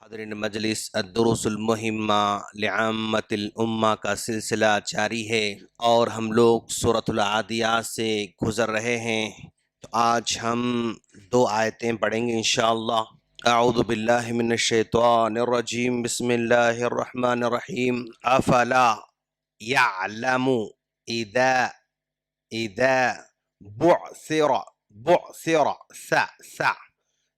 حاضرین مجلس الدروس المہمہ لعامۃ الامہ کا سلسلہ جاری ہے اور ہم لوگ سورۃ العادیات سے گزر رہے ہیں۔ تو آج ہم 2 آیتیں پڑھیں گے انشاءاللہ۔ اعوذ باللہ من الشیطان الرجیم، بسم اللہ الرحمن الرحیم۔ افلا یعلم اذا بعثر سا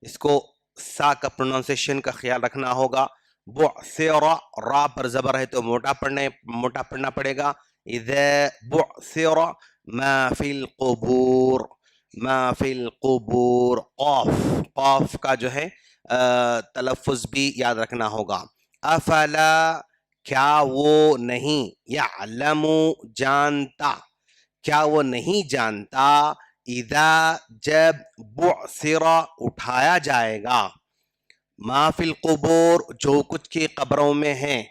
اس کو سا کا پروننسیشن کا خیال رکھنا ہوگا۔ بعثر را پر زبر ہے تو موٹا پڑھنا پڑے گا۔ اذا بعثر ما فی القبور، ما فی القبور، قاف کا جو ہے تلفظ بھی یاد رکھنا ہوگا۔ افلا کیا وہ نہیں، یعلم جانتا، کیا وہ نہیں جانتا، اذا جب بعثر اٹھایا جائے گا، ما فی القبور جو کچھ کی قبروں میں ہیں،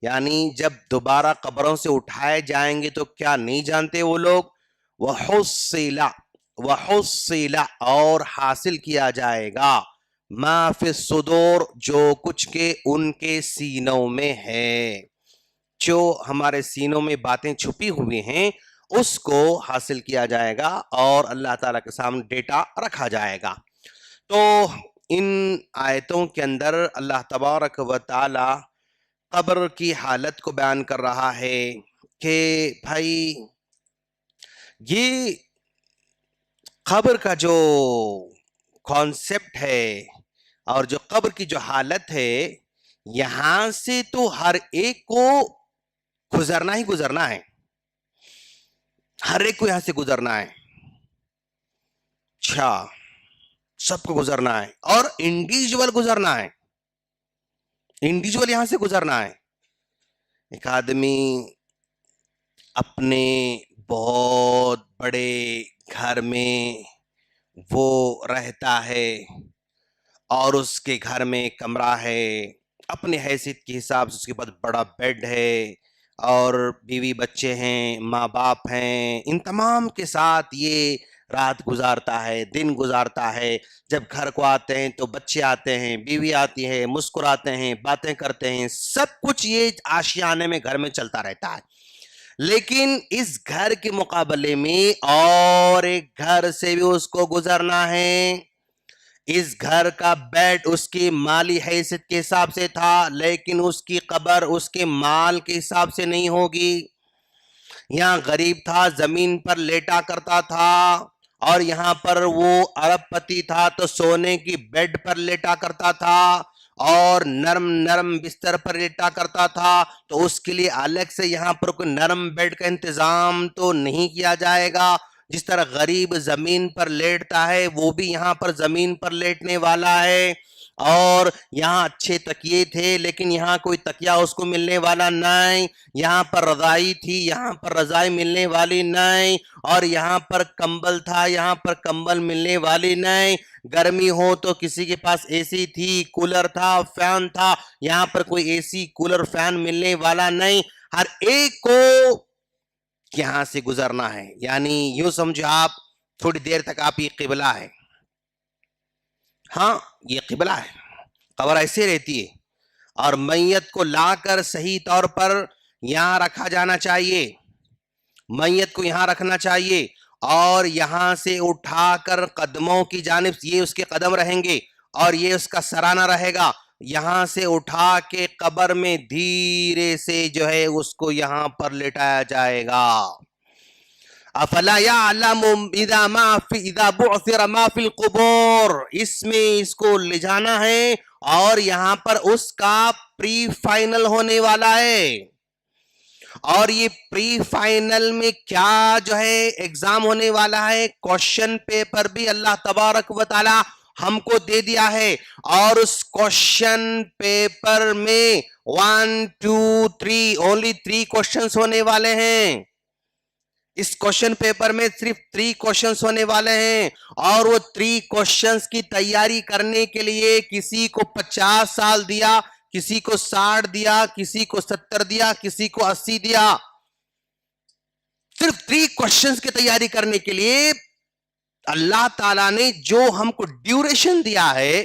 یعنی جب دوبارہ قبروں سے اٹھائے جائیں گے تو کیا نہیں جانتے وہ لوگ۔ وحصل اور حاصل کیا جائے گا، ما فی الصدور جو کچھ کے ان کے سینوں میں ہے، جو ہمارے سینوں میں باتیں چھپی ہوئی ہیں اس کو حاصل کیا جائے گا اور اللہ تعالیٰ کے سامنے ڈیٹا رکھا جائے گا۔ تو ان آیتوں کے اندر اللہ تبارک و تعالی قبر کی حالت کو بیان کر رہا ہے کہ بھائی یہ قبر کا جو کانسیپٹ ہے اور جو قبر کی جو حالت ہے، یہاں سے تو ہر ایک کو گزرنا ہی گزرنا ہے، ہر ایک کو یہاں سے گزرنا ہے۔ اچھا، سب کو گزرنا ہے اور انڈیویجول گزرنا ہے، انڈیویجول یہاں سے گزرنا ہے۔ ایک آدمی اپنے بہت بڑے گھر میں وہ رہتا ہے اور اس کے گھر میں کمرہ ہے، اپنے حیثیت کے حساب سے اس کے پاس بڑا بیڈ ہے اور بیوی بچے ہیں، ماں باپ ہیں، ان تمام کے ساتھ یہ رات گزارتا ہے، دن گزارتا ہے۔ جب گھر کو آتے ہیں تو بچے آتے ہیں، بیوی آتی ہے، مسکراتے ہیں، باتیں کرتے ہیں، سب کچھ یہ آشیانے میں گھر میں چلتا رہتا ہے۔ لیکن اس گھر کے مقابلے میں اور ایک گھر سے بھی اس کو گزرنا ہے۔ اس گھر کا بیڈ اس کی مالی حیثیت کے حساب سے تھا، لیکن اس کی قبر اس کے مال کے حساب سے نہیں ہوگی۔ یہاں غریب تھا، زمین پر لیٹا کرتا تھا، اور یہاں پر وہ ارب پتی تھا تو سونے کی بیڈ پر لیٹا کرتا تھا اور نرم نرم بستر پر لیٹا کرتا تھا، تو اس کے لیے الگ سے یہاں پر کوئی نرم بیڈ کا انتظام تو نہیں کیا جائے گا۔ جس طرح غریب زمین پر لیٹتا ہے وہ بھی یہاں پر زمین پر لیٹنے والا ہے، اور یہاں اچھے تکیے تھے لیکن یہاں کوئی تکیہ اس کو ملنے والا نہیں، یہاں پر رضائی تھی یہاں پر رضائی ملنے والی نہیں، اور یہاں پر کمبل تھا یہاں پر کمبل ملنے والی نہیں۔ گرمی ہو تو کسی کے پاس اے سی تھی، کولر تھا، فین تھا، یہاں پر کوئی اے سی کولر فین ملنے والا نہیں۔ ہر ایک کو یہاں سے گزرنا ہے، یعنی یوں سمجھو آپ تھوڑی دیر تک آپ یہ قبلہ ہے، ہاں یہ قبلہ ہے، قبر ایسے رہتی ہے، اور میت کو لا کر صحیح طور پر یہاں رکھا جانا چاہیے، میت کو یہاں رکھنا چاہیے، اور یہاں سے اٹھا کر قدموں کی جانب یہ اس کے قدم رہیں گے اور یہ اس کا سرانہ رہے گا، یہاں سے اٹھا کے قبر میں دھیرے سے جو ہے اس کو یہاں پر لٹایا جائے گا۔ افلا یعلم اذا بعثر ما فی القبور، اس میں اس کو لے جانا ہے اور یہاں پر اس کا پری فائنل ہونے والا ہے، اور یہ پری فائنل میں کیا جو ہے ایگزام ہونے والا ہے، کوشچن پیپر بھی اللہ تبارک و تعالی ہم کو دے دیا ہے، اور اس کوشچن پیپر میں 1 2 3 only 3 کوشچنز ہونے والے ہیں۔ اس کوشچن پیپر میں صرف 3 کوشچنز ہونے والے ہیں، اور وہ 3 کوشچنز کی تیاری کرنے کے لیے کسی کو 50 سال دیا، کسی کو 60 دیا، کسی کو 70 دیا، کسی کو 80 دیا۔ صرف 3 کوشچنز کی تیاری کرنے کے لیے اللہ تعالیٰ نے جو ہم کو ڈیوریشن دیا ہے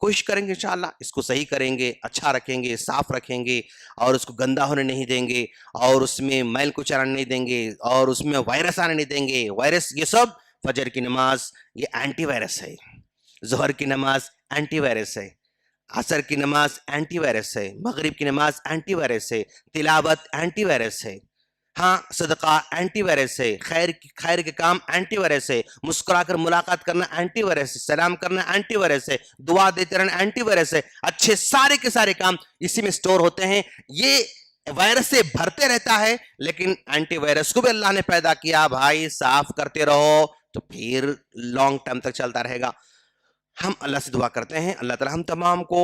کوشش کریں گے انشاءاللہ اس کو صحیح کریں گے, اچھا رکھیں گے, صاف رکھیں گے, اور اس کو گندا ہونے نہیں دیں گے, اور اس میں میل کچھ آنے نہیں دیں گے, اور اس میں وائرس آنے نہیں دیں گے. وائرس یہ سب فجر کی نماز یہ اینٹی وائرس ہے, ظہر کی نماز اینٹی وائرس ہے, عصر کی نماز اینٹی وائرس ہے, مغرب کی نماز اینٹی وائرس ہے, تلاوت اینٹی وائرس ہے, ہاں صدقہ اینٹی وائرس ہے, خیر کے کام اینٹی وائرس ہے, مسکرا کر ملاقات کرنا اینٹی وائرس ہے, سلام کرنا اینٹی وائرس ہے, دعا دیتے رہنا اینٹی وائرس ہے. اچھے سارے کے سارے کام اسی میں سٹور ہوتے ہیں. یہ وائرس سے بھرتے رہتا ہے, لیکن اینٹی وائرس کو بھی اللہ نے پیدا کیا بھائی, صاف کرتے رہو تو پھر لانگ ٹائم تک چلتا رہے گا. ہم اللہ سے دعا کرتے ہیں اللہ تعالی ہم تمام کو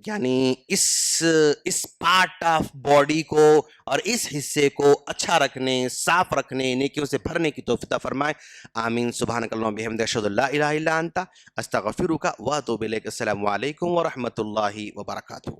یعنی اس پارٹ آف باڈی کو اور اس حصے کو اچھا رکھنے, صاف رکھنے, نیکیوں سے بھرنے کی توفیق عطا فرمائے. آمین. سبحانک اللہم بحمدک اشہد ان لا الہ الا انت استغفرک واتوب الیک. السلام علیکم ورحمۃ اللہ وبرکاتہ.